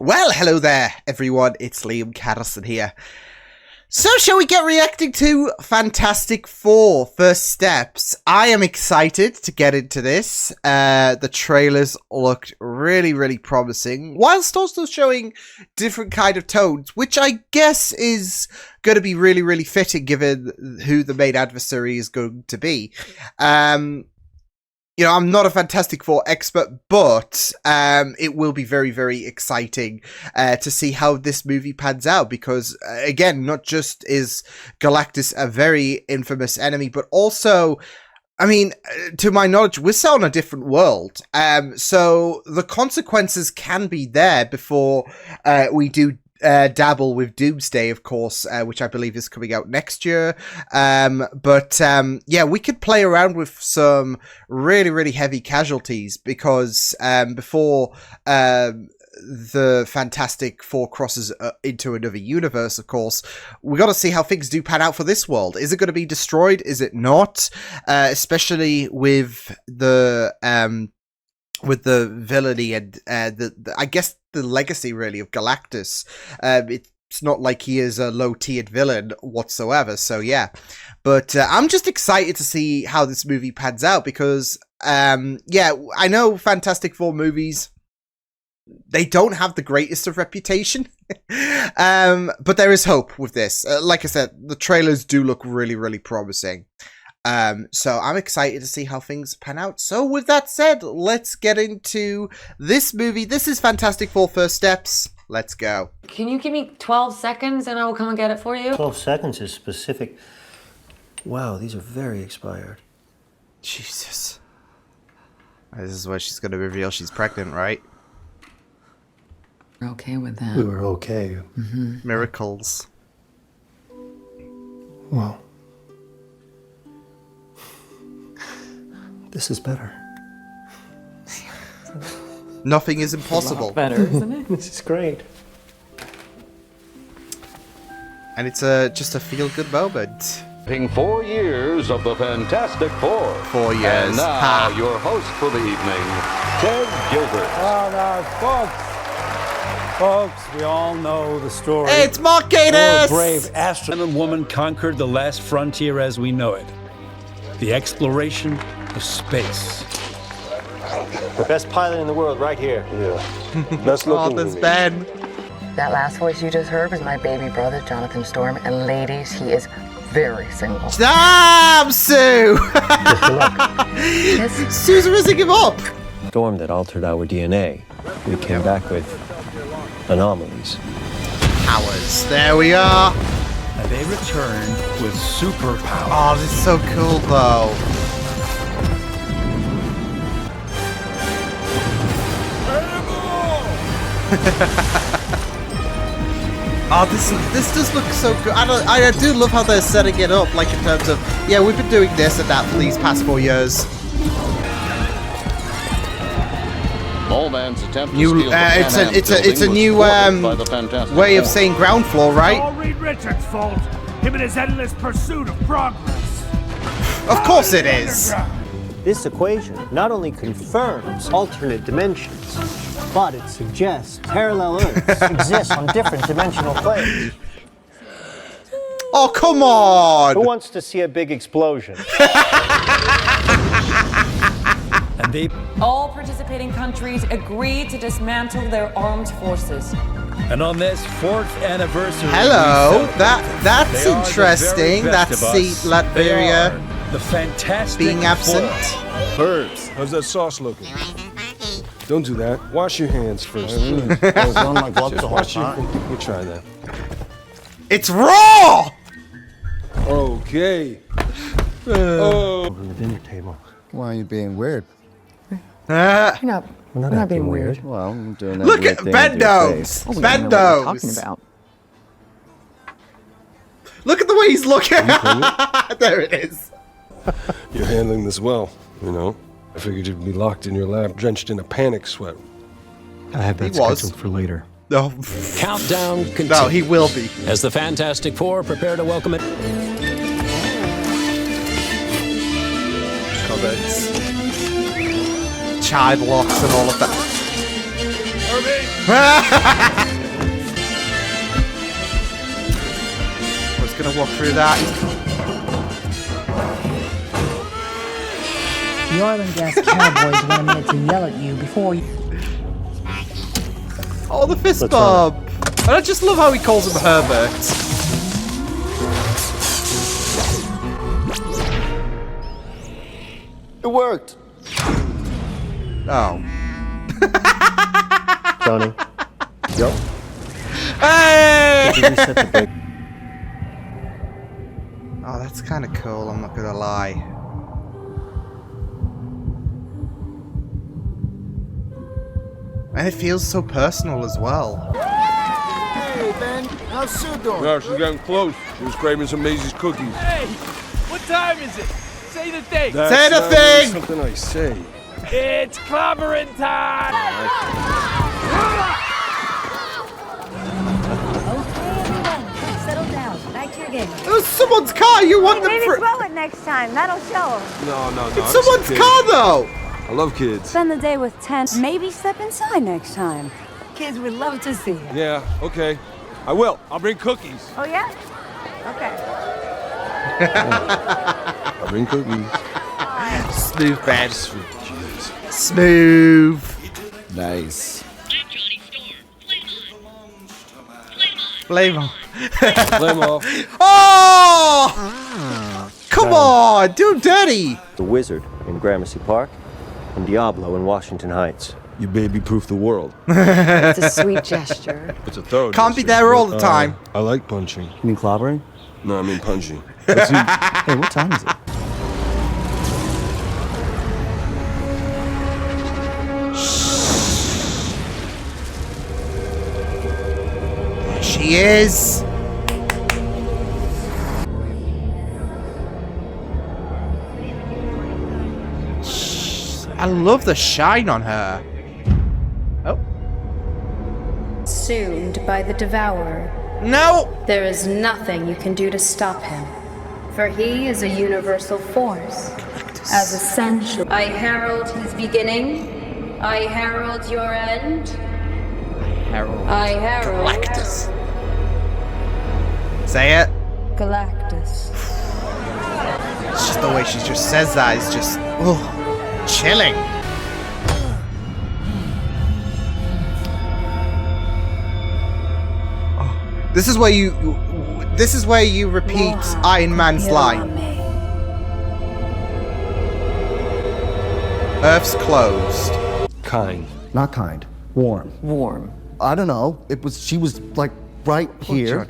Well, hello there, everyone. It's Liam Catterson here. So, shall we get reacting to Fantastic Four First Steps? I am excited to get into this. The trailers looked really promising, whilst also showing different kind of tones, which I guess is going to be really fitting given who the main adversary is going to be. You know, I'm not a Fantastic Four expert, but it will be very exciting to see how this movie pans out. Because, again, not just is Galactus a very infamous enemy, but also, I mean, to my knowledge, we're set on a different world. So the consequences can be there before we do dabble with Doomsday, of course, which I believe is coming out next year. Yeah, we could play around with some really heavy casualties because before the Fantastic Four crosses into another universe, of course, we got to see how things do pan out for this world. Is it going to be destroyed? Is it not? Especially with the villainy and I guess the legacy really of Galactus. It's not like he is a low-tiered villain whatsoever, so yeah. But I'm just excited to see how this movie pans out because, yeah, I know Fantastic Four movies, they don't have the greatest of reputation, but there is hope with this. Like I said, the trailers do look really promising. So I'm excited to see how things pan out. So with that said, let's get into this movie. This is Fantastic Four First Steps. Let's go. Can you give me 12 seconds and I will come and get it for you? 12 seconds is specific. Wow, these are very expired. Jesus. This is where she's going to reveal she's pregnant, right? We're okay with that. We were okay. Miracles. Well, this is better. Nothing is impossible. Better, isn't it? This is great. And it's just a feel-good moment. 4 years of the Fantastic Four. 4 years. And now, your host for the evening, Ted Gilbert. Oh, no, folks, we all know the story. Hey, it's Mark Four Gatiss! brave astronaut and woman conquered the last frontier as we know it. The exploration of space. The best pilot in the world right here. Yeah. Best looking. Oh, there's Ben. That last voice you just heard was my baby brother, Jonathan Storm. And ladies, he is very single. Damn, Sue! Yes. Sue's rising him up. Storm that altered our DNA. We came back with anomalies. Powers. There we are. And they returned with superpowers. Oh, this is so cool, though. Oh, this does look so good. I do love how they're setting it up, like in terms of, yeah, we've been doing this and that for these past 4 years. Man's attempt New, to steal the it's a new way of saying ground floor, right? All Reed Richards' fault. Him and his endless pursuit of progress. Of course it is. This equation not only confirms alternate dimensions, but it suggests parallel Earths exist on different dimensional planes. Oh, come on! Who wants to see a big explosion? And they All participating countries agreed to dismantle their armed forces. and on this 4th anniversary. Hello, we celebrate that's they are the interesting. very That best of seat, us. Latveria, They are the Fantastic being absent. Four. Birds, how's that sauce looking? Don't do that. Wash your hands first. I was on my gloves the whole Wash your. time. We'll try that. It's raw! Okay. Over the dinner table. Why are you being weird? Uh, You're not, We're not we're not acting being weird. Well, I'm doing that Look weird at thing Ben with your Nose! face. Oh, we Ben don't know what we're Nose! talking about. Look at the way he's looking! There it is. You're handling this well, you know. I figured you'd be locked in your lab, drenched in a panic sweat. I have that He was. scheduled for later. No, Countdown continues. no, he will be. As the Fantastic Four prepare to welcome it. Comments. Child locks and all of that. I was gonna walk through that. The oil and gas cowboys want a minute to yell at you before you... Oh, the fist bump! And I just love how he calls him Herbert. It worked. Oh. Johnny. Yep. Hey! Did you reset the brake? Oh, that's kind of cool, I'm not gonna lie. And it feels so personal as well. Hey, Ben. How's Sue doing? No, she's getting close. She was craving some Maisie's cookies. Hey, what time is it? Say the thing. That's Say the not thing! Something I say. It's clobbering time. Settle down. Back to your game. It was someone's car, you want them Maybe for... throw it next time. That'll show them. No. It's someone's car, though! I love kids. Spend the day with 10. Maybe step inside next time. Kids would love to see you. Yeah, okay. I will. I'll bring cookies. Oh, yeah? Okay. I'll bring cookies. Smooth, Ben. Sweet Jesus. Smooth. Nice. Flame on. Flame off. Oh! Come on, do him dirty. The Wizard in Gramercy Park, and Diablo in Washington Heights. You baby-proof the world. It's a sweet gesture. It's a thorough. Can't be gesture, there all but, the time. I like punching. You mean clobbering? No, I mean punching. Hey, what time is it? There she is. I love the shine on her. Oh. Consumed by the Devourer. No! There is nothing you can do to stop him. For he is a universal force. As essential. I herald his beginning. I herald your end. Harold. I herald Galactus. Say it. Galactus. It's just the way she just says that is just chilling. Oh, this is where you repeat Iron Man's line. Earth's closed. Kind. Not kind. Warm. Warm. I don't know. She was like right here.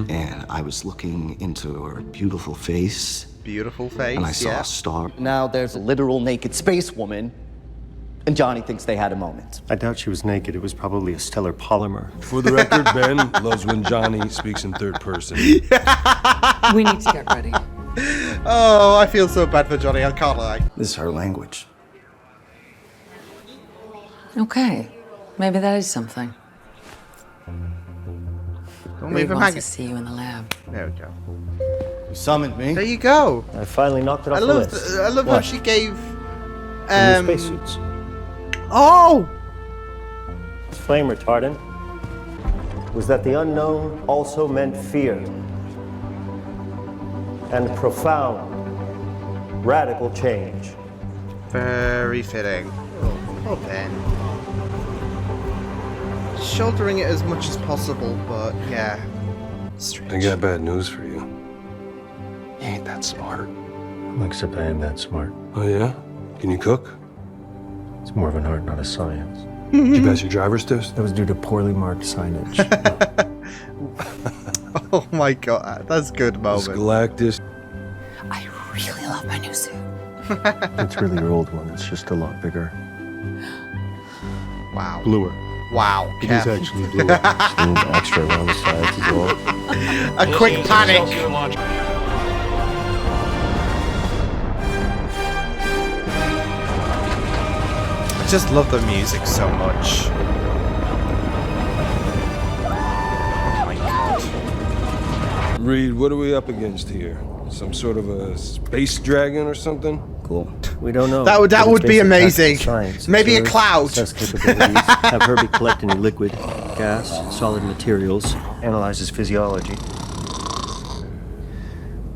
And I was looking into her beautiful face. Beautiful face. And I saw a star. Now there's a literal naked space woman, and Johnny thinks they had a moment. I doubt she was naked. It was probably a stellar polymer. For the record, Ben loves when Johnny speaks in third person. We need to get ready. Oh, I feel so bad for Johnny, I can't lie. This is her language. Okay. Maybe that is something. Don't Reed leave him wants hanging. to see you in the lab. There we go. You summoned me. There you go. I finally knocked it off I the love list. I love how she gave The new spacesuits. Oh! Flame retardant was that the unknown also meant fear and profound, radical change. Very fitting. Oh, Ben. Shouldering it as much as possible, but yeah. I got bad news for you. You ain't that smart. Except I am that smart. Oh yeah? Can you cook? It's more of an art, not a science. Did you pass your driver's test? That was due to poorly marked signage. Oh my god, that's a good This moment. Galactus. I really love my new suit. It's really your old one. It's just a lot bigger. Wow. Bluer. Wow. It is Kev. actually bluer. Smooth extra around the sides as well. A quick panic. I just love the music so much. Oh my god. Reed, what are we up against here? Some sort of a space dragon or something? Cool. We don't know. That would be Basic amazing. science. Maybe a Observe, cloud. Assess capabilities. Have Herbie collect any liquid, gas, solid materials. Analyze his physiology.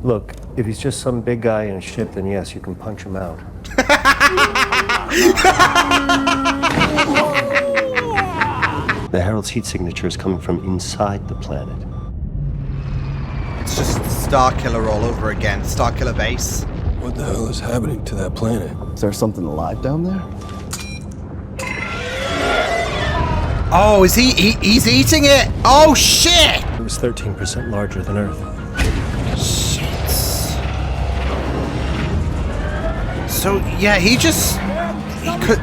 Look, if he's just some big guy in a ship, then yes, you can punch him out. The Herald's heat signature is coming from inside the planet. It's just Starkiller all over again. Starkiller base. What the hell is happening to that planet? Is there something alive down there? Oh, is he's eating it? Oh, shit! It was 13% larger than Earth. Shit. So, yeah, he could...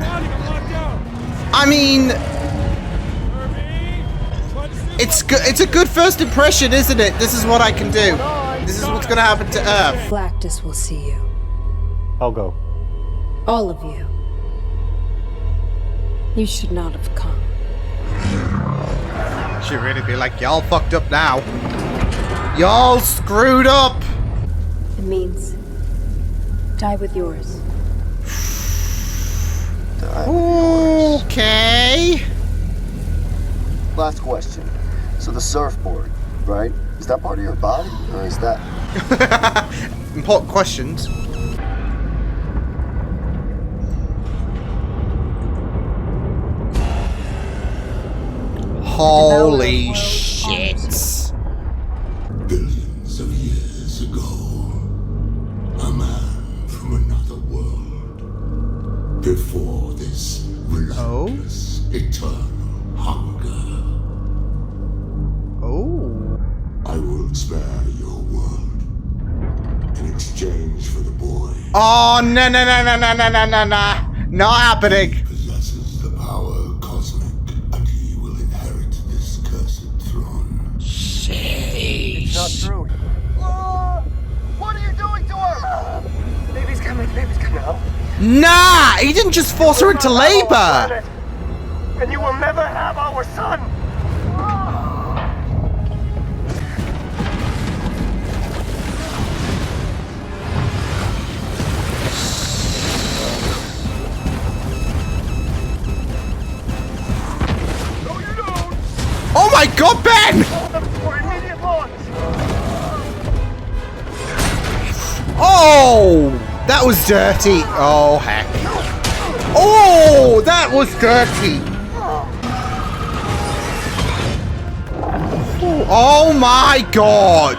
I mean... It's a good first impression, isn't it? This is what I can do. This is what's gonna happen to Earth. Galactus will see you. I'll go. All of you. You should not have come. Should really be like, y'all fucked up now. Y'all screwed up. It means die with yours. Okay. Last question. So the surfboard, right? Is that part of your body, or is that... Important questions. Holy shit. Billions of years ago, a man from another world. Before this relentless, eternal hunger. Oh. I will spare your world in exchange for the boy. Oh, no. Not happening. He possesses the power cosmic, and he will inherit this cursed throne. Sheesh. It's not true. What are you doing to her? Baby's coming out. Nah, he didn't just force her into labor. And you will never have our son. Oh my god, Ben! Oh! That was dirty. Oh, heck. Oh! That was dirty. Oh my god!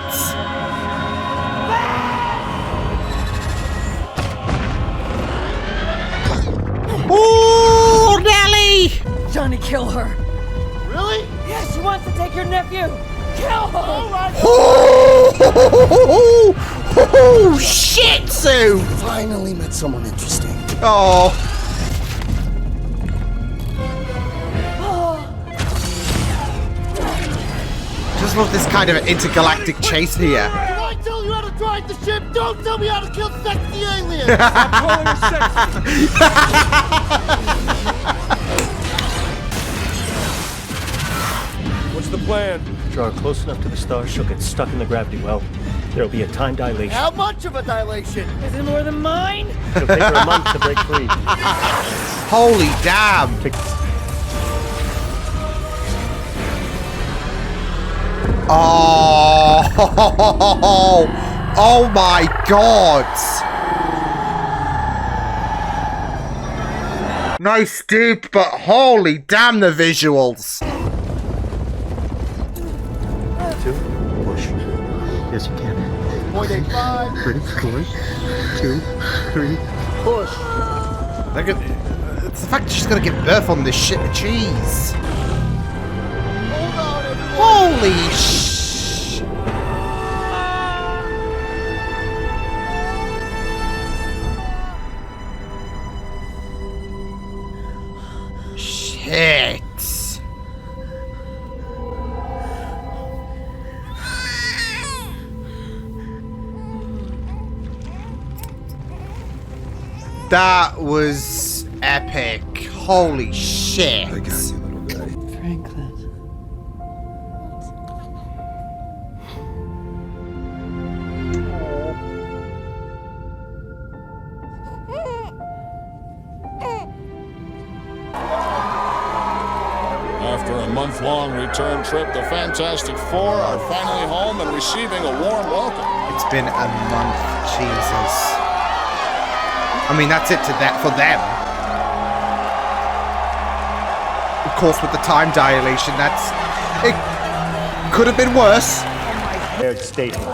Oh, Nelly! Johnny, kill her. Really? Yes, she wants to take your nephew. Kill her! Oh, shit, Sue! Finally met someone interesting. Oh. Just love this kind of intergalactic chase here. When I tell you how to drive the ship, don't tell me how to kill sexy aliens! I'm calling her sexy. What's the plan? Draw her close enough to the star, she'll get stuck in the gravity well. There'll be a time dilation. How much of a dilation? Is it more than mine? It'll take her a month to break free. Holy damn! Oh! Oh my god! Nice dupe, but holy damn the visuals! 2, push. Yes, you can. 0.85. Ready? 4, 2, 3, push. Look at it's the fact that she's gonna give birth on this shit of cheese. Holy shit. That was epic. Holy shit. I got you, little guy. Franklin. month-long return trip, the Fantastic Four are finally home and receiving a warm welcome. It's been a month, Jesus. I mean, that's it for them. Of course, with the time dilation, it could have been worse. Aired statement. One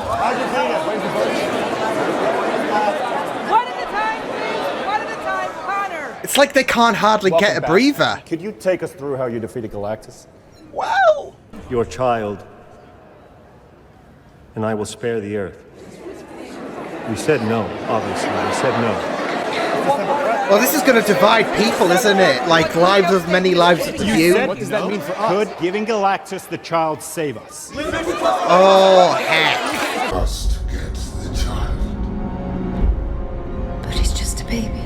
at a time, please. One at a time, Connor. It's like they can't hardly get a breather. Could you take us through how you defeated Galactus? Wow! Your child, and I will spare the Earth. We said no, obviously. We said no. Well, this is going to divide people, isn't it? Like, lives of many lives of you. What does that mean for us? Could giving Galactus the child save us? Oh, heck. Must get the child. But he's just a baby.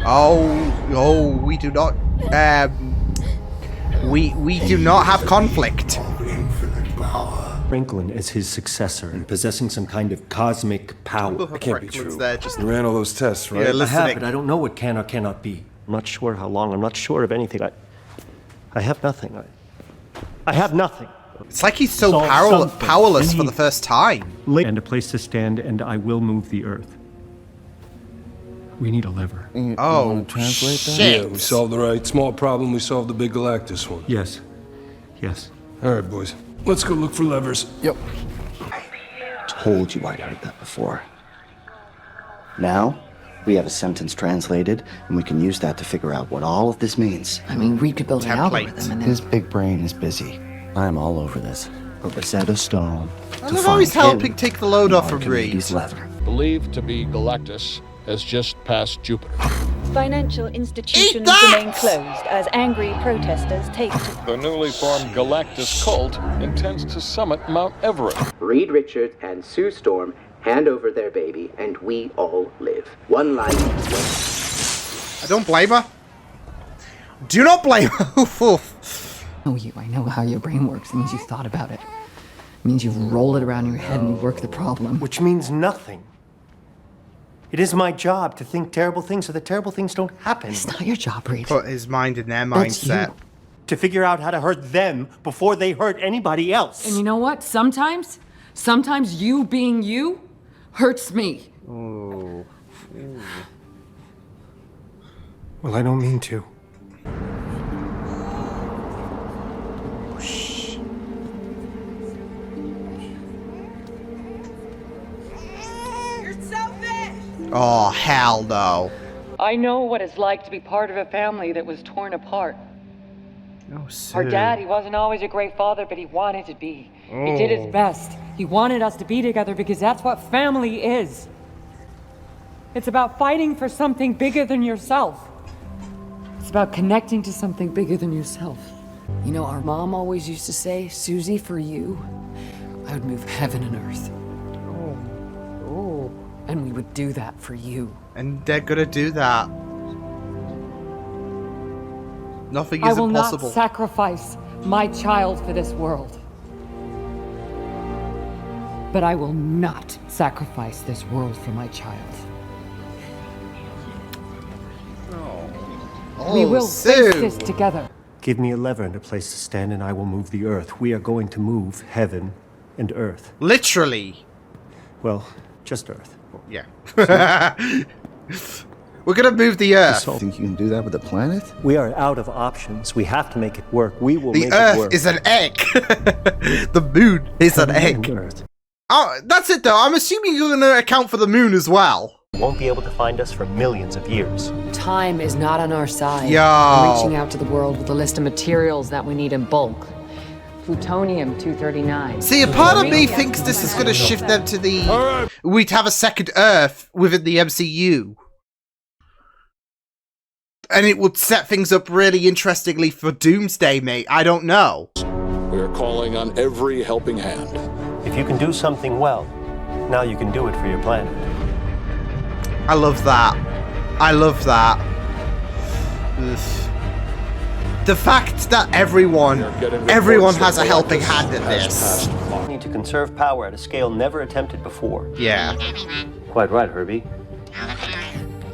Oh, we do not, we do not have conflict. Franklin as his successor and possessing some kind of cosmic power. That can't be true. Just You ran all those tests, right? Yeah, I have, but I don't know what can or cannot be. I'm not sure how long. I'm not sure of anything. I have nothing. I have nothing. It's like he's so Solve something. powerless for the first time. And a place to stand, and I will move the Earth. We need a lever. Oh, translate shit. Yeah, we solved the right small problem. We solved the big Galactus one. Yes. Yes. All right, boys. Let's go look for levers. Yep. Told you I'd heard that before. Now, we have a sentence translated, and we can use that to figure out what all of this means. I mean, Reed could build an Template. algorithm and then... His big brain is busy. I'm all over this. A Rosetta Stone. I love how he's helping take the load off of Reed. Lever. Believed to be Galactus has just passed Jupiter. Financial institutions remain closed as angry protesters take to... The newly formed Galactus cult intends to summit Mount Everest. Reed Richards and Sue Storm hand over their baby, and we all live. One life. I don't blame her. Do not blame her. I know how your brain works. It means you've thought about it. It means you've rolled it around in your head and you work the problem. Which means nothing. It is my job to think terrible things so that terrible things don't happen. It's not your job, Reed. Put his mind in their That's mindset. you. To figure out how to hurt them before they hurt anybody else. And you know what? Sometimes you being you hurts me. Oh. Well, I don't mean to. Oh, hell no. I know what it's like to be part of a family that was torn apart. Oh, Sue. Our dad, he wasn't always a great father, but he wanted to be. He did his best. He wanted us to be together because that's what family is. It's about fighting for something bigger than yourself. It's about connecting to something bigger than yourself. You know, our mom always used to say, Susie, for you, I would move heaven and earth. And we would do that for you. And they're gonna do that. Nothing is I will impossible. not sacrifice my child for this world. But I will not sacrifice this world for my child. We will face this together. Give me a lever and a place to stand, and I will move the Earth. We are going to move heaven and Earth. Literally. Well, just Earth. Yeah. We're gonna move the Earth. You think you can do that with the planet? We are out of options. We have to make it work. We will make The it work. Earth is an egg. The moon is an egg. Earth. Oh, that's it though. I'm assuming you're gonna account for the moon as well. Won't be able to find us for millions of years. Time is not on our side. Yo. I'm reaching out to the world with a list of materials that we need in bulk. Plutonium-239. See, a part of me thinks this is gonna shift them to the... We'd have a second Earth within the MCU. And it would set things up really interestingly for Doomsday, mate. I don't know. We are calling on every helping hand. If you can do something well, now you can do it for your planet. I love that. I love that. Ugh. The fact that everyone has a helping hand in this. We need to conserve power at a scale never attempted before. Yeah. Quite right, Herbie.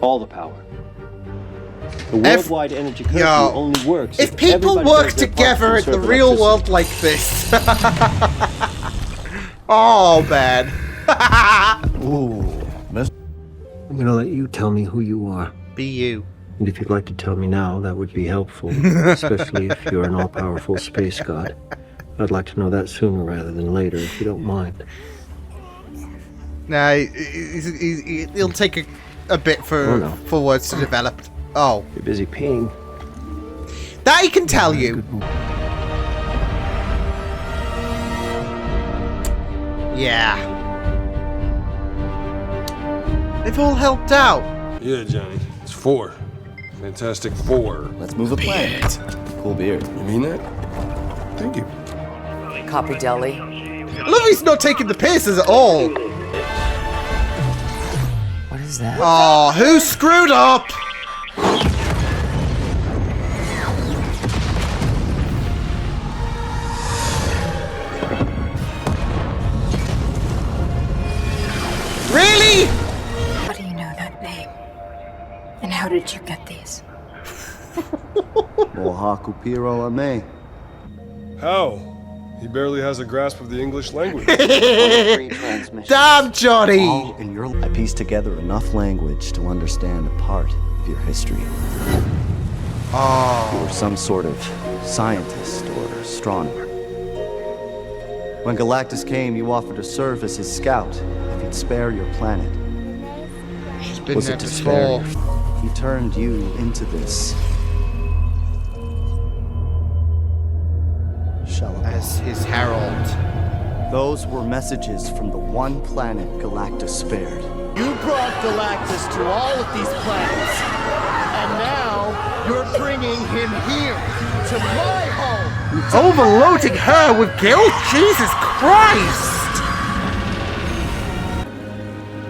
All the power. The worldwide energy curfew only works if people everybody work does their part to together in the conserve real electricity. world like this. Oh, man. Ooh, I'm gonna let you tell me who you are. Be you. And if you'd like to tell me now, that would be helpful, especially if you're an all-powerful space god. I'd like to know that sooner rather than later, if you don't mind. Nah, he'll take a bit for words to develop. Oh. You're busy peeing. That he can tell you. Yeah. They've all helped out. Yeah, Johnny. It's 4. Fantastic 4. Let's move a planet. Cool beard. You mean that? Thank you. Copy, Deli. I love he's not taking the pisses at all. What is that? Oh, who screwed up? Really? How do you know that name? And how did you get these? Oaxaca Piro Ame. How? He barely has a grasp of the English language. Damn, Johnny! All in your I pieced together enough language to understand a part of your history. Oh. You were some sort of scientist or astronomer. When Galactus came, you offered to serve as his scout if he'd spare your planet. He's been Was there it to spare before. you? He turned you into this. As his herald. Those were messages from the one planet Galactus spared. You brought Galactus to all of these planets, and now you're bringing him here, to my home! Overloading her with guilt? Jesus Christ!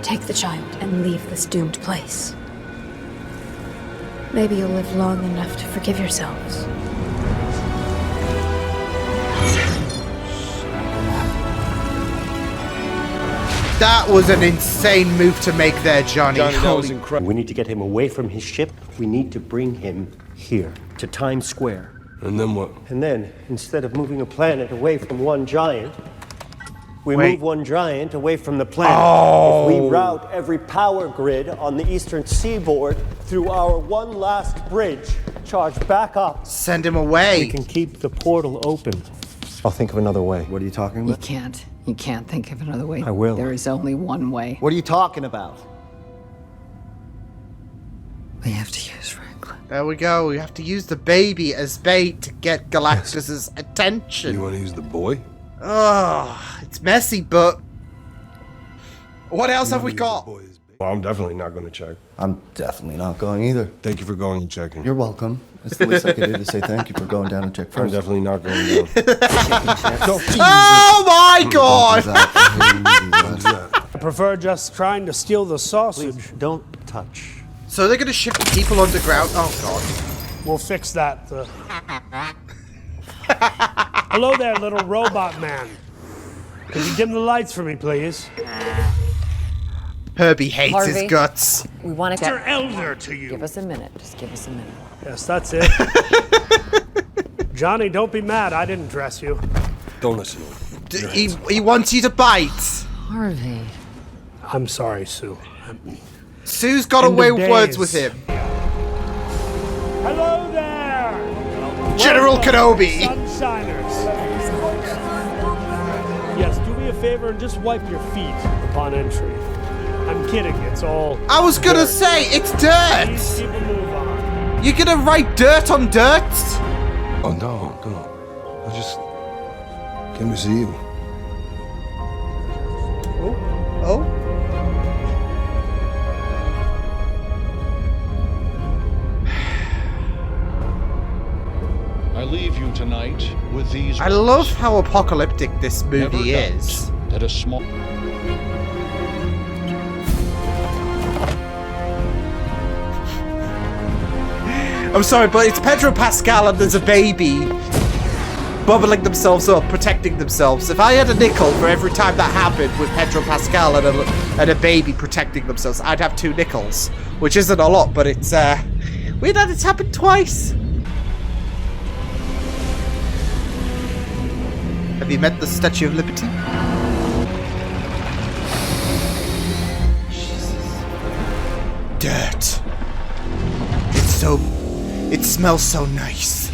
Take the child and leave this doomed place. Maybe you'll live long enough to forgive yourselves. That was an insane move to make there, Johnny. That was incredible. We need to get him away from his ship. We need to bring him here, to Times Square. And then what? And then, instead of moving a planet away from one giant, we Wait. move one giant away from the planet. Oh. If we route every power grid on the eastern seaboard through our one last bridge, charge back up, Send him away. we can keep the portal open. I'll think of another way. What are you talking You about? can't. You can't think of another way. I will. There is only one way. What are you talking about? We have to use Franklin. There we go. We have to use the baby as bait to get Galactus's attention. You want to use the boy? Oh, it's messy, but what else have we got? Well, I'm definitely not going to check. I'm definitely not going either. Thank you for going and checking. You're welcome. It's the least I could do to say thank you for going down and check I'm first. definitely not going down. Oh my God! I prefer just trying to steal the sausage. Please, don't touch. So they're gonna ship people underground? Oh God. We'll fix that. Hello there, little robot man. Could you dim the lights for me, please? Herbie hates Harvey. his guts. We want to Mr. Elder to you. Give us a minute. Just give us a minute. Yes, that's it. Johnny, don't be mad. I didn't dress you. Don't listen to him. He wants you to bite. Harvey. I'm sorry, Sue. Sue's got End away of with words days. with him. Hello there! General Welcome, Kenobi. Sunshiners. Yes, do me a favor and just wipe your feet upon entry. I'm kidding, it's all... I was gonna dirt. say, it's Please dirt. people move on. You're gonna write dirt on dirt? Oh, no, come on. I just came to see you. Oh? I leave you tonight with these I love how apocalyptic this Never movie doubt is. that a small... I'm sorry, but it's Pedro Pascal and there's a baby bubbling themselves up, protecting themselves. If I had a nickel for every time that happened with Pedro Pascal and a baby protecting themselves, I'd have 2 nickels, which isn't a lot, but it's Weird that it's happened twice. Have you met the Statue of Liberty? Jesus. Dirt. It smells so nice.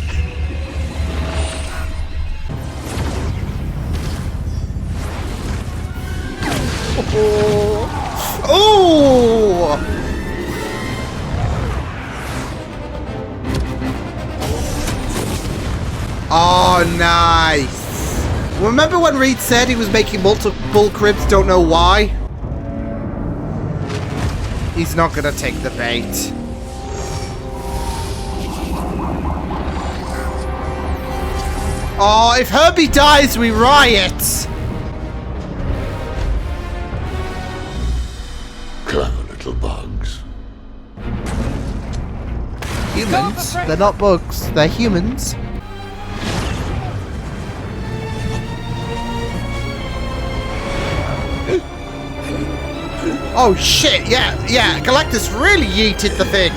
Oh! Oh, nice. Remember when Reed said he was making multiple cribs? Don't know why. He's not gonna take the bait. Oh, if Herbie dies, we riot. Clever little bugs. Humans? They're not bugs. They're humans. Oh shit, yeah, Galactus really yeeted the thing.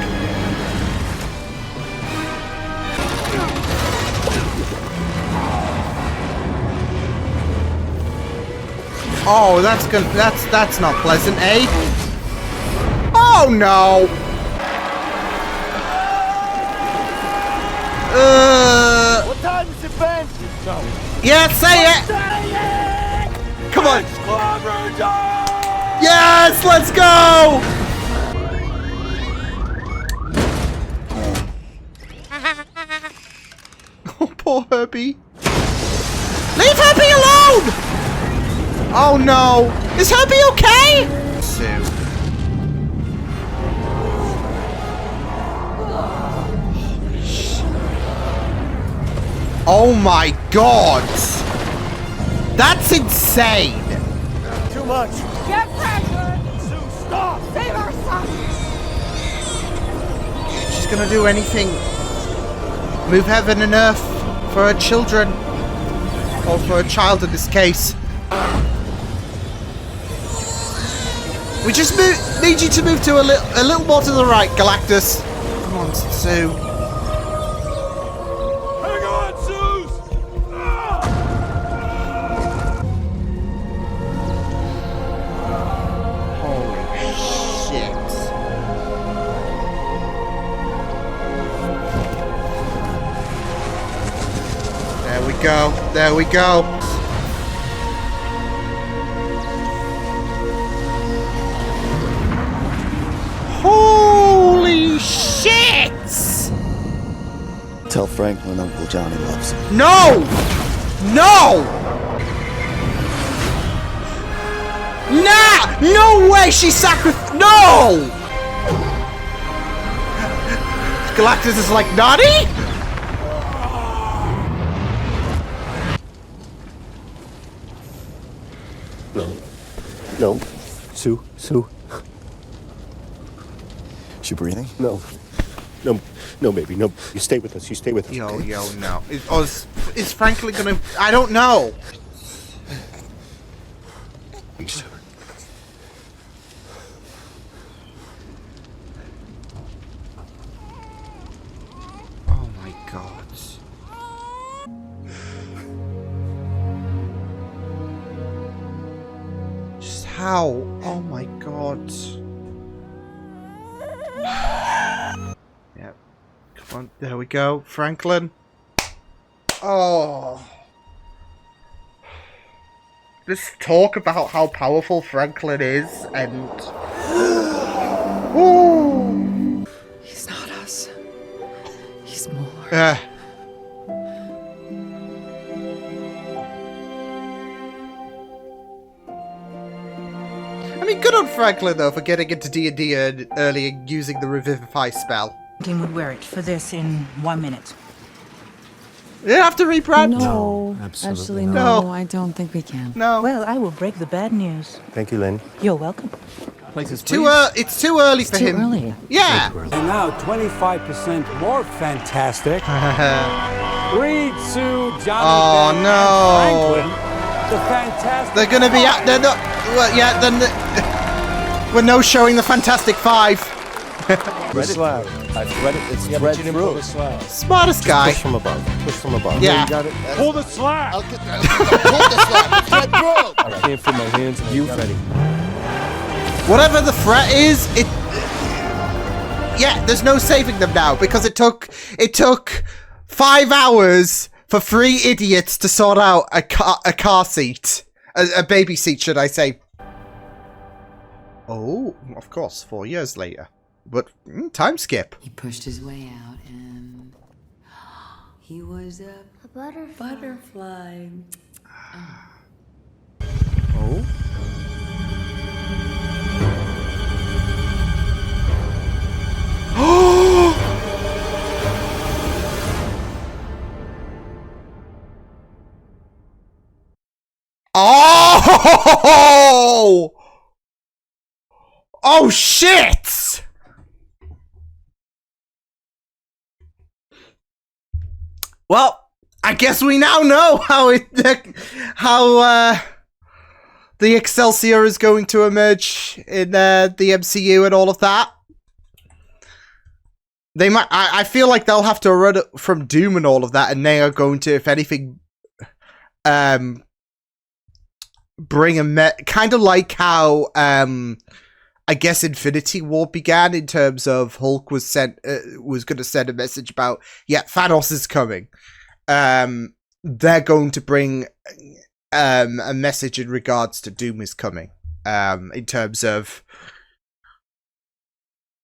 Oh, that's not pleasant, eh? Oh no! What time is it, Ben? Yeah, say it! Come on! Yes, let's go! Oh, poor Herbie. Leave Herbie alone! Oh no! Is Herbie okay? Sue. Oh my god! That's insane! Too much. Get Franklin! Sue, stop! Save our son! She's gonna do anything. Move heaven and earth for her children. Or for a child in this case. We just need you to move to a little more to the right, Galactus. Come on, Sue. Hang on, Zeus! Holy shit. There we go. There we go. Holy shit! Tell Franklin Uncle Johnny loves him. No! No! Nah! No way she sacrificed. No! Galactus is like, naughty? No. Sue. Is she breathing? No, baby, no. You stay with us. You stay with us. Yo, no. Is Franklin gonna... I don't know. Oh my god. Just how? Oh my god. Yep. Come on, there we go. Franklin. Oh. This talk about how powerful Franklin is and... Ooh. He's not us. He's more. Yeah. I mean, good on Franklin, though, for getting into D&D early and using the Revivify spell. Team would wear it for this in 1 minute. You don't have to rebrand? No, absolutely actually, not. no, I don't think we can. No. Well, I will break the bad news. Thank you, Lynn. You're welcome. It's too early for him. Early. Yeah. And now 25% more fantastic. Reed, Sue, Johnny, Ben, no. and Franklin. The fantastic. They're gonna be. They're not. Well, yeah. Then we're no showing the Fantastic Five. The slab. I've read it. It's Yeah, read but you didn't through. pull the slab. Smartest Just guy. Push from above. Push from above. Yeah. You got it. Pull the slab! I'll get that. Pull the slab. It's right through. I can't feel my hands. You ready? Whatever the threat is, it. Yeah, there's no saving them now because it took 5 hours for 3 idiots to sort out a car seat, a baby seat, should I say? Oh, of course, 4 years later, but time skip. He pushed his way out and he was a butterfly. Oh. Oh! Oh shit! Well, I guess we now know how the Excelsior is going to emerge in the MCU and all of that. They might. I feel like they'll have to run it from Doom and all of that, and they are going to, if anything, bring a kind of like how I guess Infinity War began, in terms of Hulk was going to send a message about, yeah, Thanos is coming. They're going to bring a message in regards to Doom is coming. In terms of,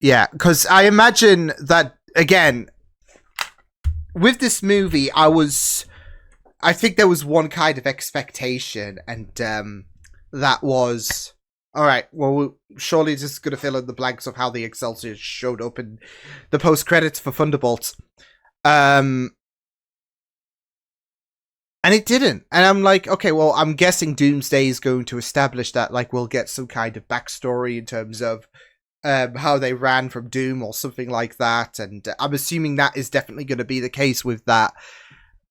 yeah, because I imagine that, again, with this movie, I think there was one kind of expectation, and that was, all right, well, surely this is going to fill in the blanks of how the Excelsior showed up in the post-credits for Thunderbolts. And it didn't. And I'm like, okay, well, I'm guessing Doomsday is going to establish that, like, we'll get some kind of backstory in terms of how they ran from Doom or something like that. And I'm assuming that is definitely going to be the case with that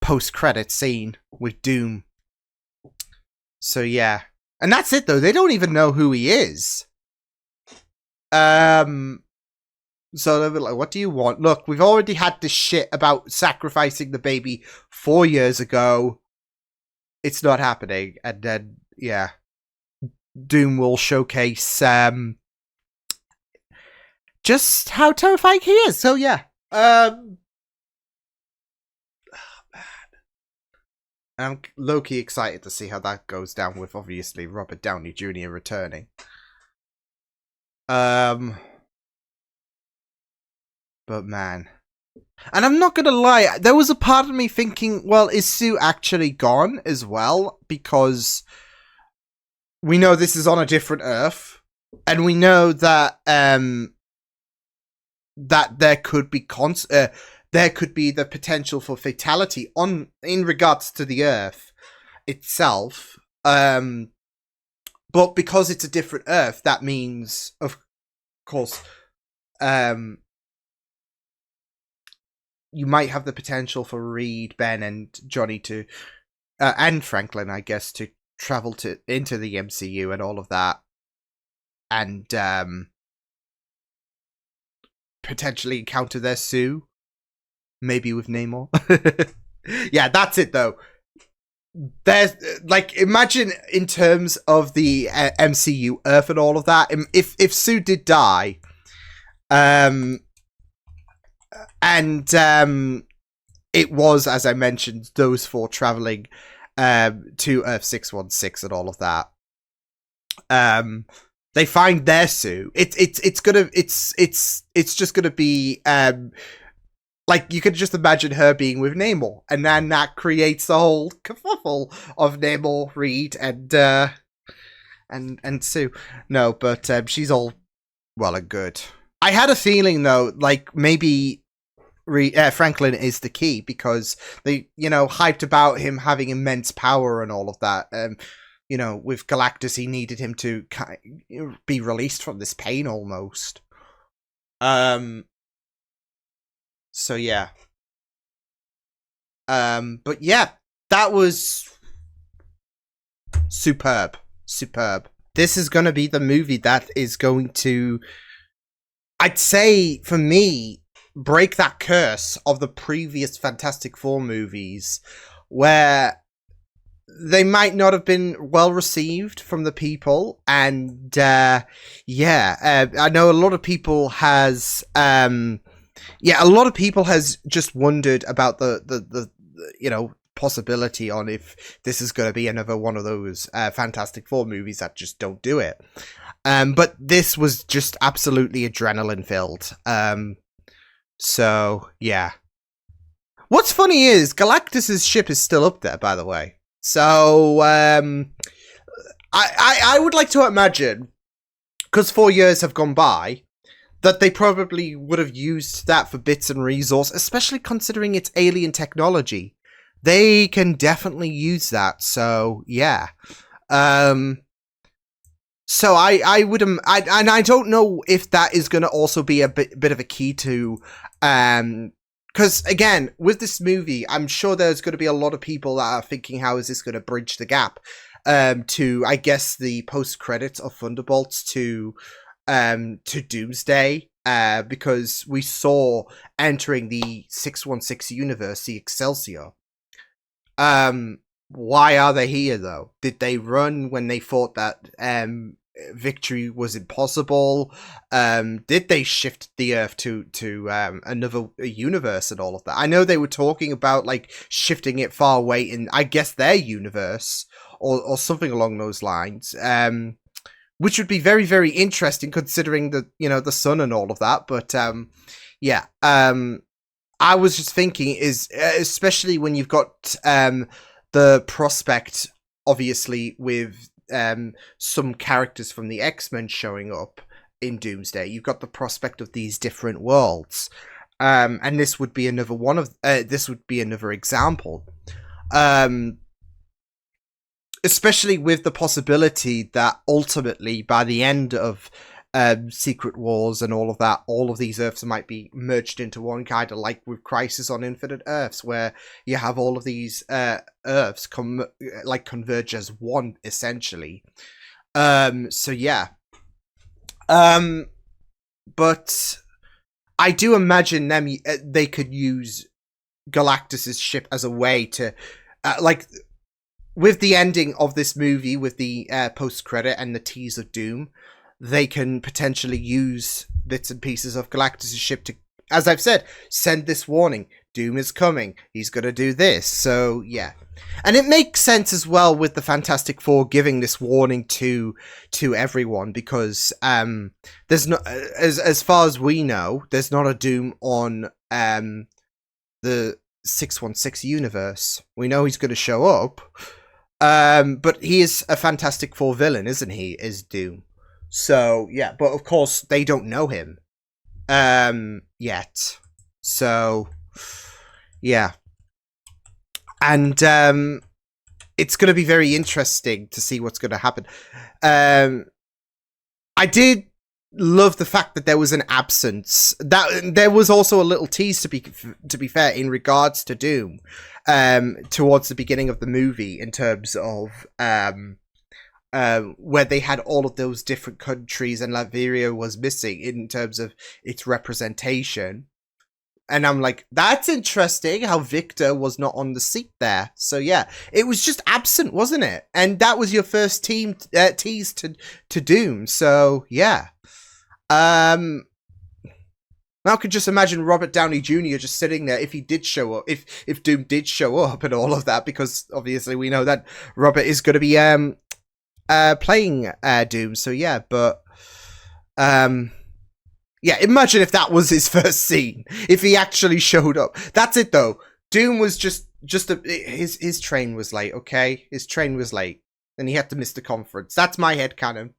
post-credit scene with Doom. So, yeah. And that's it, though. They don't even know who he is. So they'll be like, what do you want? Look, we've already had this shit about sacrificing the baby 4 years ago. It's not happening. And then, yeah. Doom will showcase just how terrifying he is. So, yeah. I'm low-key excited to see how that goes down with, obviously, Robert Downey Jr. returning. But, man. And I'm not gonna lie, there was a part of me thinking, well, is Sue actually gone as well? Because we know this is on a different Earth. And we know that, that there could be there could be the potential for fatality in regards to the Earth itself. But because it's a different Earth, that means, of course, you might have the potential for Reed, Ben, and Johnny to, and Franklin, I guess, to travel into the MCU and all of that, and potentially encounter their Sue. Maybe with Namor. Yeah, that's it, though. There's, like, imagine in terms of the MCU Earth and all of that, if Sue did die, and it was, as I mentioned, those four traveling to Earth 616 and all of that. They find their Sue. It's just gonna be like, you could just imagine her being with Namor, and then that creates a whole kerfuffle of Namor, Reed, and Sue. No, but she's all well and good. I had a feeling, though, like maybe Franklin is the key, because they, hyped about him having immense power and all of that. With Galactus, he needed him to be released from this pain almost. So yeah. But yeah, that was superb. Superb. This is going to be the movie that is going to, I'd say, for me, break that curse of the previous Fantastic Four movies, where they might not have been well received from the people, and I know a lot of people has just wondered about the possibility on if this is going to be another one of those Fantastic Four movies that just don't do it. But this was just absolutely adrenaline filled. So yeah. What's funny is Galactus's ship is still up there, by the way. So I would like to imagine, because 4 years have gone by, that they probably would have used that for bits and resource, especially considering it's alien technology. They can definitely use that. So yeah. So I would, and I don't know if that is going to also be a bit of a key to, because again, with this movie, I'm sure there's going to be a lot of people that are thinking, how is this going to bridge the gap, to, I guess, the post credits of Thunderbolts to Doomsday, because we saw entering the 616 universe, the Excelsior. Why are they here though? Did they run when they thought that victory was impossible? Did they shift the Earth to another universe and all of that? I know they were talking about like shifting it far away in, I guess, their universe or something along those lines. Which would be very, very interesting considering the sun and all of that. But I was just thinking is, especially when you've got the prospect, obviously, with some characters from the X-Men showing up in Doomsday, you've got the prospect of these different worlds, and this would be another one of this would be another example, especially with the possibility that ultimately by the end of Secret Wars and all of that, all of these Earths might be merged into one, kind of like with Crisis on Infinite Earths, where you have all of these Earths converge as one, essentially. So yeah. But I do imagine they could use Galactus's ship as a way to, with the ending of this movie, with the post-credit and the tease of Doom, they can potentially use bits and pieces of Galactus' ship to, as I've said, send this warning. Doom is coming. He's going to do this. So, yeah. And it makes sense as well with the Fantastic Four giving this warning to everyone, because there's not, as far as we know, there's not a Doom on the 616 universe. We know he's going to show up. But he is a Fantastic Four villain, isn't he? Is Doom. So, yeah, but of course, they don't know him yet. So, yeah. And it's going to be very interesting to see what's going to happen. I did love the fact that there was an absence. That there was also a little tease, to be fair, in regards to Doom, towards the beginning of the movie, in terms of where they had all of those different countries and Latveria was missing in terms of its representation. And I'm like, that's interesting how Victor was not on the seat there. So yeah, it was just absent, wasn't it? And that was your first tease to Doom. So yeah. Now I could just imagine Robert Downey Jr. just sitting there if he did show up, if Doom did show up and all of that, because obviously we know that Robert is going to be playing Doom. So yeah, but yeah, imagine if that was his first scene, if he actually showed up. That's it though. Doom was just his train was late, okay? His train was late and he had to miss the conference. That's my headcanon.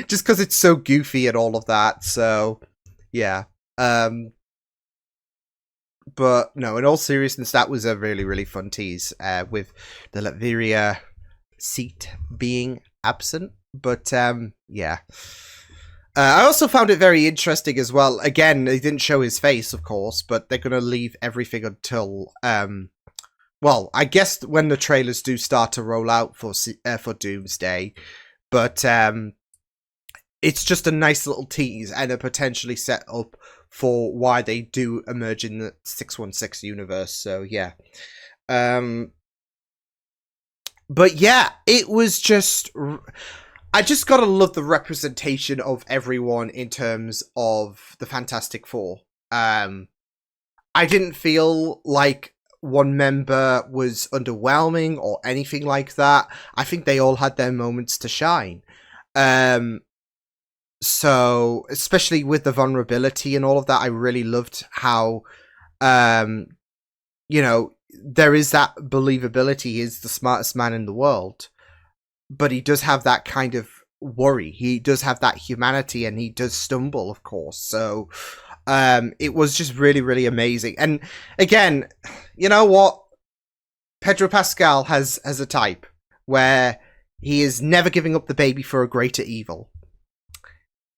Just because it's so goofy and all of that. So yeah. But no, in all seriousness, that was a really, really fun tease, with the Latveria seat being absent. But yeah. I also found it very interesting as well. Again, they didn't show his face, of course, but they're going to leave everything until, well, I guess when the trailers do start to roll out for Doomsday. But it's just a nice little tease and a potentially set up for why they do emerge in the 616 universe. So yeah. But yeah, it was just... I just gotta love the representation of everyone in terms of the Fantastic Four. I didn't feel like one member was underwhelming or anything like that. I think they all had their moments to shine. So, especially with the vulnerability and all of that, I really loved how, you know, there is that believability. He is the smartest man in the world. But he does have that kind of worry. He does have that humanity, and he does stumble, of course. So it was just really, really amazing. And again, you know what? Pedro Pascal has a type where he is never giving up the baby for a greater evil.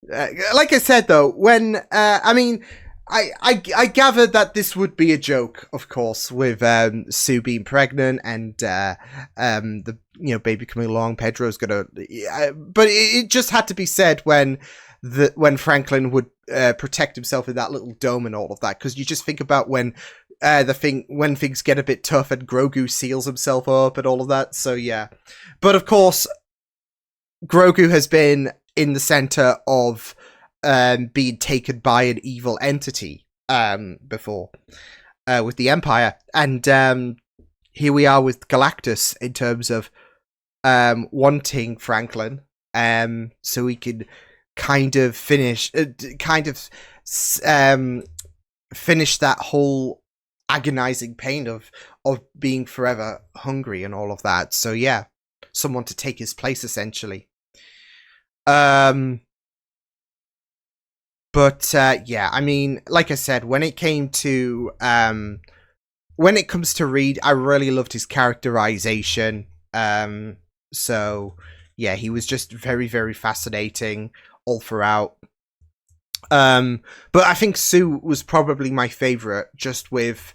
Like I said, though, when I gathered that this would be a joke, of course, with Sue being pregnant and the baby coming along. Pedro's gonna, but it just had to be said when Franklin would protect himself in that little dome and all of that, because you just think about when things get a bit tough and Grogu seals himself up and all of that. So yeah, but of course, Grogu has been in the center of being taken by an evil entity before with the Empire, and here we are with Galactus in terms of wanting Franklin so he could kind of finish that whole agonizing pain of being forever hungry and all of that. So yeah, someone to take his place essentially. But yeah, I mean, like I said, when it comes to Reed, I really loved his characterization. So yeah, he was just very, very fascinating all throughout. But I think Sue was probably my favorite, just with,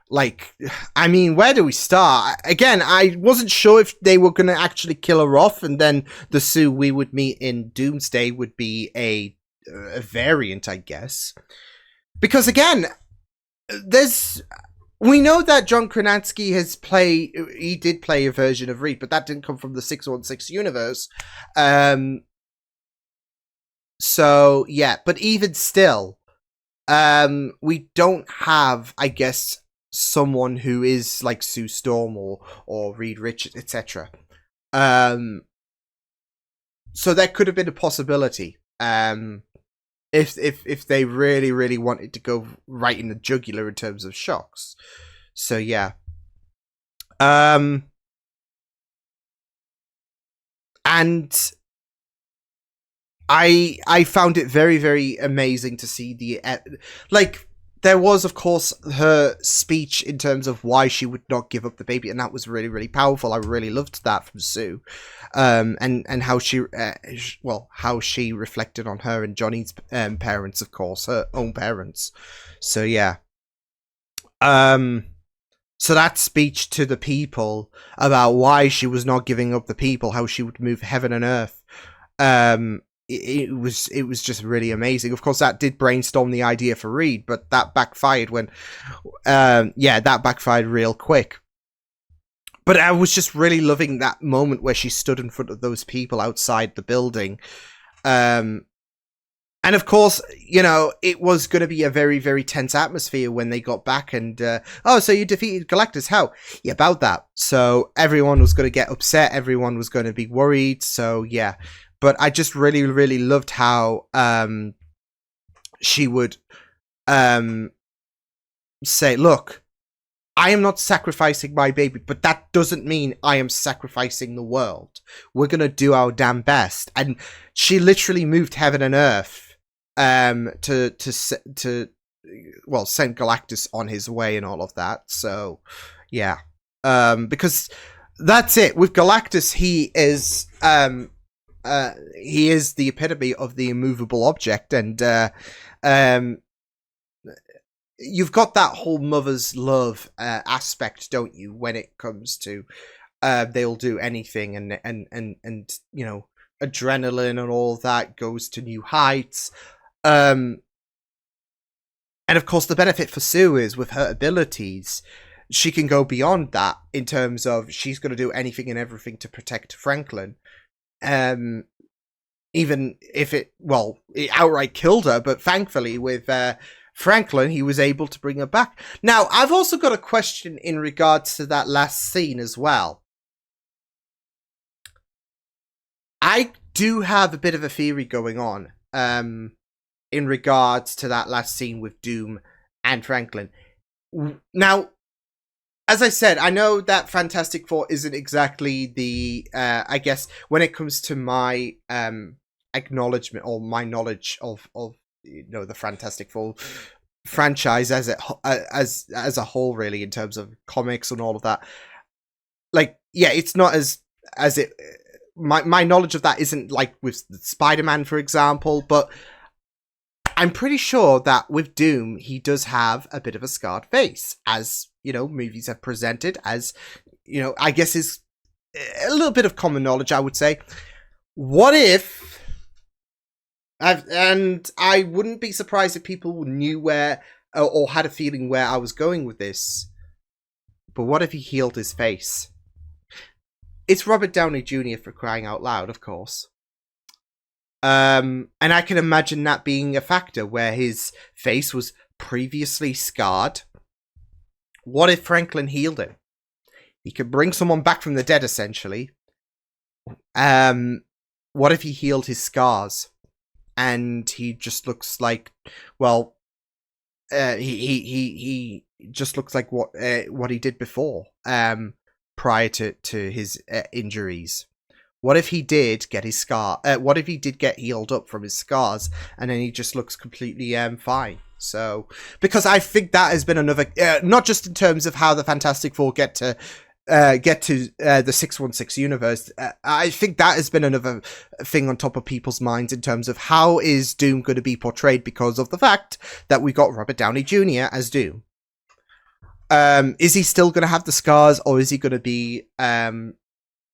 like, I mean, where do we start? Again, I wasn't sure if they were going to actually kill her off, and then the Sue we would meet in Doomsday would be a variant, I guess. Because again, we know that John Krasinski he did play a version of Reed, but that didn't come from the 616 universe. So yeah, but even still, we don't have, I guess, someone who is like Sue Storm or Reed Richards, etc. So that could have been a possibility. If they really, really wanted to go right in the jugular in terms of shocks. So yeah. And I found it very, very amazing to see there was, of course, her speech in terms of why she would not give up the baby, and that was really, really powerful. I really loved that from Sue, and how she, how she reflected on her and Johnny's parents, of course, her own parents. So yeah, so that speech to the people about why she was not giving up the people, how she would move heaven and earth, it was just really amazing. Of course, that did brainstorm the idea for Reed, but that backfired that backfired real quick. But I was just really loving that moment where she stood in front of those people outside the building. And of course, it was going to be a very, very tense atmosphere when they got back and, so you defeated Galactus, how? Yeah, about that. So everyone was going to get upset, everyone was going to be worried, so yeah. But I just really, really loved how she would say, look, I am not sacrificing my baby, but that doesn't mean I am sacrificing the world. We're going to do our damn best. And she literally moved heaven and earth to send Galactus on his way and all of that. So, yeah. Because that's it. With Galactus, he is the epitome of the immovable object, and you've got that whole mother's love aspect, don't you? When it comes to they'll do anything and adrenaline and all that goes to new heights. And of course, the benefit for Sue is with her abilities, she can go beyond that in terms of she's going to do anything and everything to protect Franklin. Even if it outright killed her, but thankfully with Franklin, he was able to bring her back. Now, I've also got a question in regards to that last scene as well. I do have a bit of a theory going on in regards to that last scene with Doom and Franklin. Now, as I said, I know that Fantastic Four isn't exactly the, I guess, when it comes to my acknowledgement or my knowledge of the Fantastic Four franchise as a whole, really, in terms of comics and all of that. Like, yeah, it's not as it. My knowledge of that isn't like with Spider-Man, for example, but I'm pretty sure that with Doom, he does have a bit of a scarred face, as, movies have presented, as, I guess is a little bit of common knowledge, I would say. What if, and I wouldn't be surprised if people knew where, or had a feeling where I was going with this, but what if he healed his face? It's Robert Downey Jr. for crying out loud, of course. And I can imagine that being a factor where his face was previously scarred. What if Franklin healed him? He could bring someone back from the dead, essentially. What if he healed his scars? And he just looks like, he just looks like what he did before, prior to his injuries. What if he did get his scar? What if he did get healed up from his scars, and then he just looks completely fine? So, because I think that has been another, not just in terms of how the Fantastic Four get to the 616 universe. I think that has been another thing on top of people's minds in terms of how is Doom going to be portrayed because of the fact that we got Robert Downey Jr. as Doom. Is he still going to have the scars, or is he going to be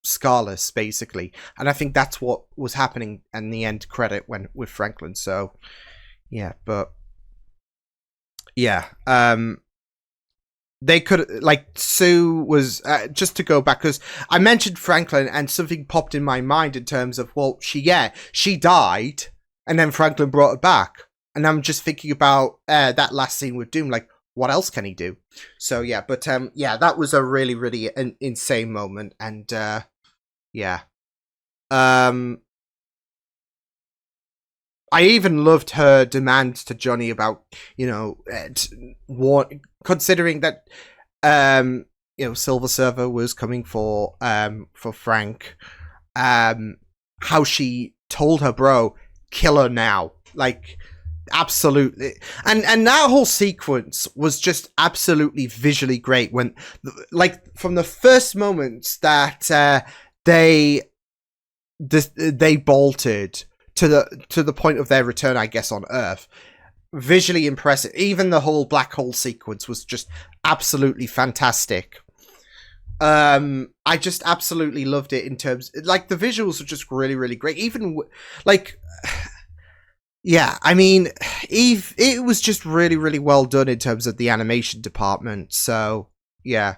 scarless, basically? And I think that's what was happening in the end credit with Franklin. So yeah, but yeah, they could, like, Sue was just to go back, because I mentioned Franklin and something popped in my mind in terms of, she died and then Franklin brought her back, and I'm just thinking about that last scene with Doom, like, what else can he do? So yeah, but yeah, that was a really, really insane moment, and yeah, I even loved her demand to Johnny about, considering that Silver Surfer was coming for Frank, how she told her bro, kill her now, like. Absolutely, and that whole sequence was just absolutely visually great. When, like, from the first moments that they bolted to the point of their return, I guess, on Earth, visually impressive. Even the whole black hole sequence was just absolutely fantastic. I just absolutely loved it in terms, like, the visuals are just really, really great. Even like. Yeah, I mean, it was just really, really well done in terms of the animation department. So, yeah.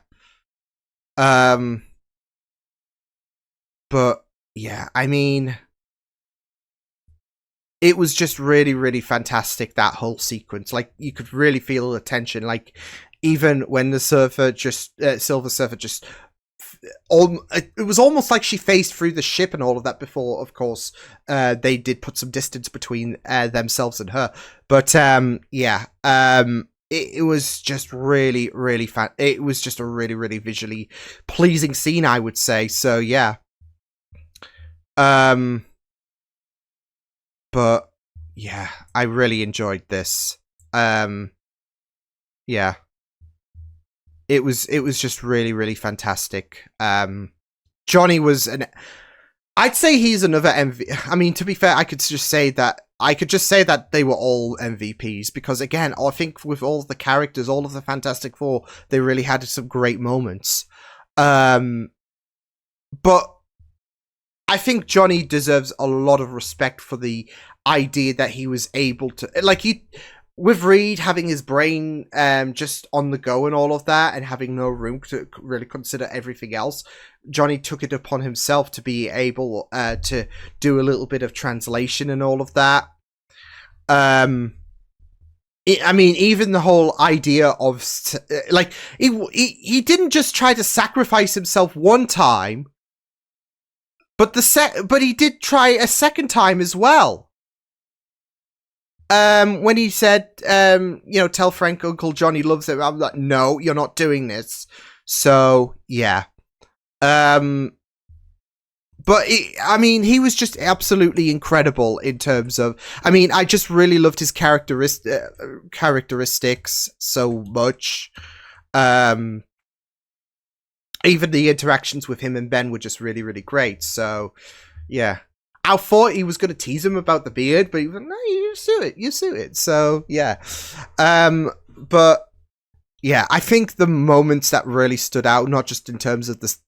But, yeah, I mean, it was just really, really fantastic, that whole sequence. Like, you could really feel the tension. Like, even when the Silver Surfer just... it was almost like she phased through the ship and all of that before, of course, they did put some distance between themselves and her. But yeah, it was just really, really it was just a really, really visually pleasing scene, I would say. So yeah. But yeah, I really enjoyed this. Yeah. It was just really, really fantastic. Johnny was I'd say he's another MVP. I mean, to be fair, I could just say that they were all MVPs, because again, I think with all the characters, all of the Fantastic Four, they really had some great moments. But I think Johnny deserves a lot of respect for the idea that he was able to, like, with Reed having his brain just on the go and all of that, and having no room to really consider everything else, Johnny took it upon himself to be able to do a little bit of translation and all of that. I mean, even the whole idea of, like, he didn't just try to sacrifice himself one time, but he did try a second time as well. When he said, you know, tell Frank Uncle Johnny loves him, I'm like, no, you're not doing this. So, yeah. But, I mean, he was just absolutely incredible in terms of... I mean, I just really loved his characteristics so much. Even the interactions with him and Ben were just really, really great. So, yeah. I thought he was going to tease him about the beard, but he was like, no, you suit it. So, yeah. But... yeah, I think the moments that really stood out, not just in terms of this,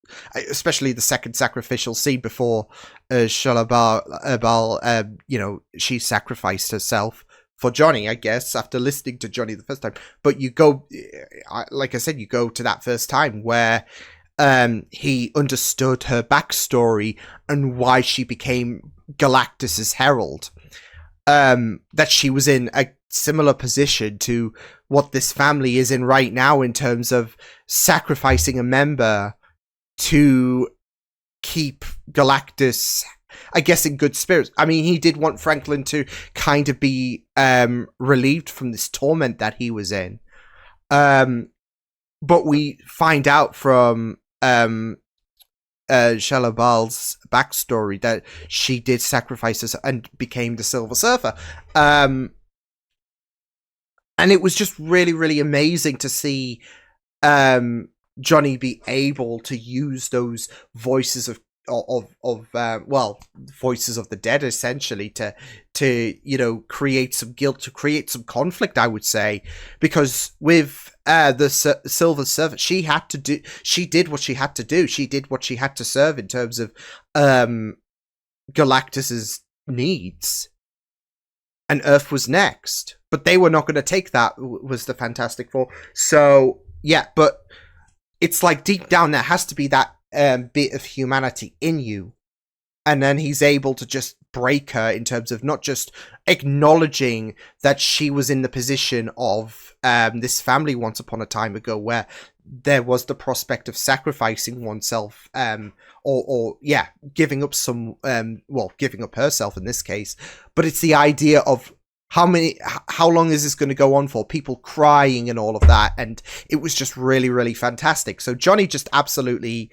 especially the second sacrificial scene before Shalla-Bal, you know, she sacrificed herself for Johnny, I guess, after listening to Johnny the first time. But you go, like I said, you go to that first time where he understood her backstory and why she became Galactus's herald. That she was in a similar position to what this family is in right now in terms of sacrificing a member to keep Galactus, I guess, in good spirits. I mean, he did want Franklin to kind of be relieved from this torment that he was in. But we find out from Shalla-Bal's backstory that she did sacrifice herself and became the Silver Surfer. And it was just really, really amazing to see Johnny be able to use those voices of voices of the dead, essentially, to you know, create some guilt, to create some conflict, I would say, because with the Silver Surfer, she did what she had to do. She did what she had to serve in terms of Galactus's needs. And Earth was next. But they were not going to take that, was the Fantastic Four. So, yeah, but it's like deep down there has to be that bit of humanity in you. And then he's able to just break her in terms of not just acknowledging that she was in the position of this family once upon a time ago where there was the prospect of sacrificing oneself, or giving up some, giving up herself in this case. But it's the idea of how long is this going to go on for? People crying and all of that. And it was just really, really fantastic. So Johnny just absolutely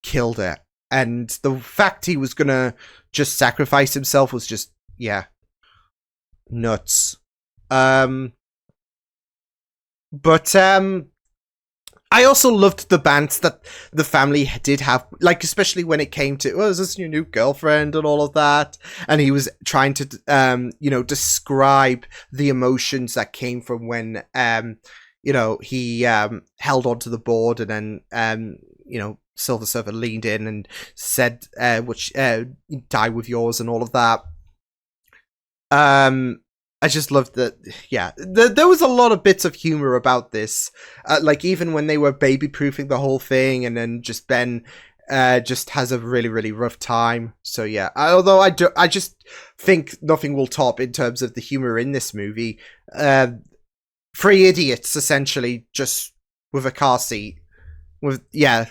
killed it. And the fact he was going to just sacrifice himself was just, yeah, nuts. I also loved the bands that the family did have, like, especially when it came to, is this your new girlfriend and all of that? And he was trying to, you know, describe the emotions that came from when, you know, he held onto the board and then, you know, Silver Surfer leaned in and said, die with yours and all of that. I just loved that, yeah, there was a lot of bits of humor about this, like even when they were baby-proofing the whole thing, and then just Ben just has a really, really rough time. So yeah, although I just think nothing will top in terms of the humor in this movie. Three idiots, essentially, just with a car seat. Yeah.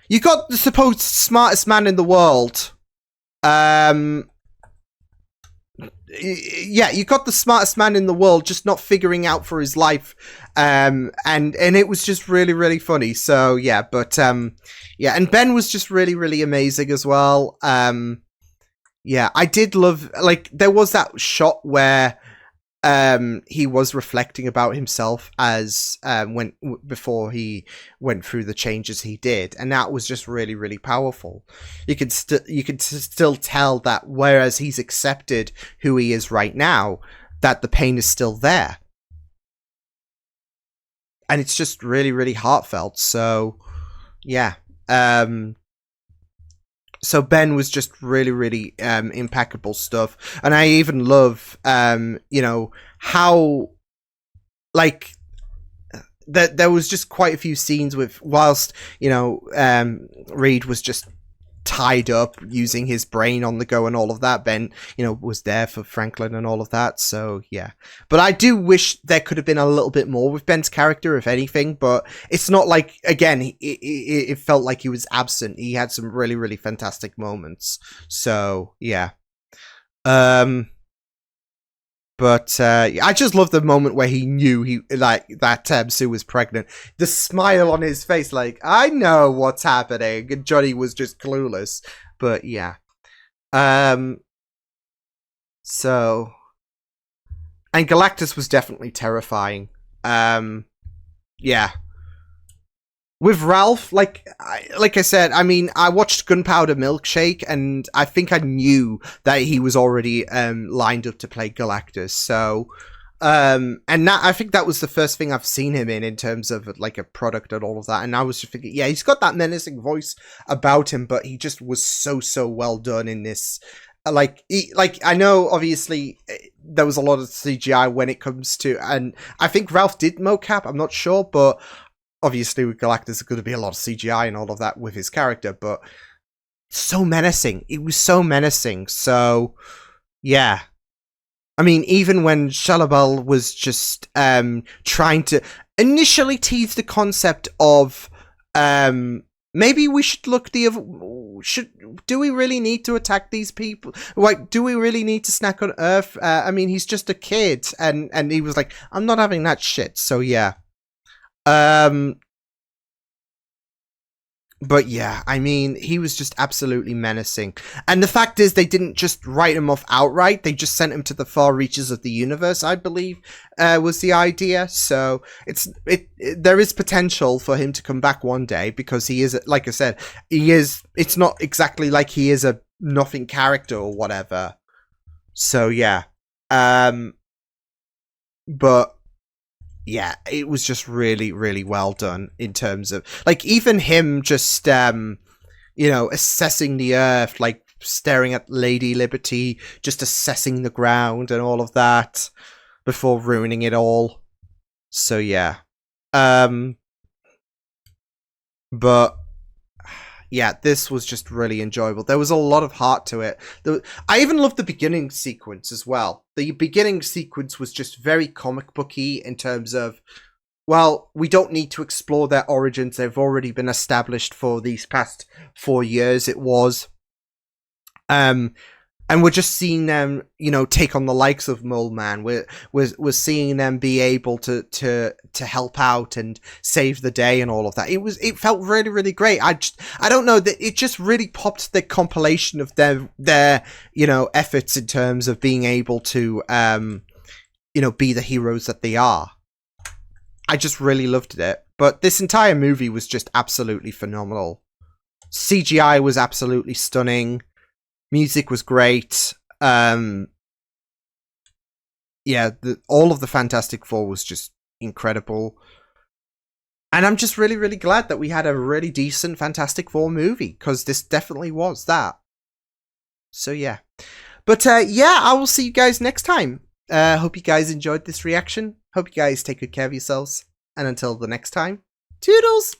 You got the supposed smartest man in the world. Yeah, you got the smartest man in the world just not figuring out for his life, and it was just really, really funny. So yeah, but yeah, and Ben was just really, really amazing as well. Yeah, I did love, like, there was that shot where he was reflecting about himself as before he went through the changes he did, and that was just really, really powerful. You could still tell that whereas he's accepted who he is right now, that the pain is still there, and it's just really, really heartfelt. So yeah, So Ben was just really, really impeccable stuff. And I even love, you know, how, like, that there was just quite a few scenes with, whilst, you know, Reed was just tied up using his brain on the go and all of that, Ben, you know, was there for Franklin and all of that. So yeah, but I do wish there could have been a little bit more with Ben's character, if anything. But it's not like, again, it felt like he was absent. He had some really, really fantastic moments. So yeah. But I just love the moment where he knew that Sue was pregnant. The smile on his face, like, I know what's happening. And Johnny was just clueless. But yeah. So, and Galactus was definitely terrifying. Yeah. With Ralph, like I said, I mean, I watched Gunpowder Milkshake, and I think I knew that he was already lined up to play Galactus. So, and that, I think that was the first thing I've seen him in terms of like a product and all of that. And I was just thinking, yeah, he's got that menacing voice about him, but he just was so well done in this. Like I know, obviously, there was a lot of CGI when it comes to, and I think Ralph did mocap. I'm not sure, but. Obviously, with Galactus, there's going to be a lot of CGI and all of that with his character, but so menacing. It was so menacing. So, yeah. I mean, even when Shalla-Bal was just trying to initially tease the concept of maybe we should look the other. Do we really need to attack these people? Like, do we really need to snack on Earth? I mean, he's just a kid, and he was like, I'm not having that shit. So yeah. But yeah, I mean, he was just absolutely menacing. And the fact is, they didn't just write him off outright. They just sent him to the far reaches of the universe, I believe, was the idea. So there is potential for him to come back one day, because he is, like I said, it's not exactly like he is a nothing character or whatever. So yeah. But yeah, it was just really, really well done in terms of, like, even him just, you know, assessing the Earth, like, staring at Lady Liberty, just assessing the ground and all of that before ruining it all. So, yeah. But, yeah, this was just really enjoyable. There was a lot of heart to it. I even loved the beginning sequence as well. The beginning sequence was just very comic booky in terms of, well, we don't need to explore their origins. They've already been established for these past 4 years, it was. And we're just seeing them, you know, take on the likes of Mole Man. We're seeing them be able to help out and save the day and all of that. It felt really, really great. I don't know, that it just really popped the compilation of their you know, efforts in terms of being able to you know, be the heroes that they are. I just really loved it. But this entire movie was just absolutely phenomenal. CGI was absolutely stunning. Music was great. Yeah, all of the Fantastic Four was just incredible. And I'm just really, really glad that we had a really decent Fantastic Four movie, because this definitely was that. So yeah. But yeah, I will see you guys next time. Hope you guys enjoyed this reaction. Hope you guys take good care of yourselves. And until the next time, toodles!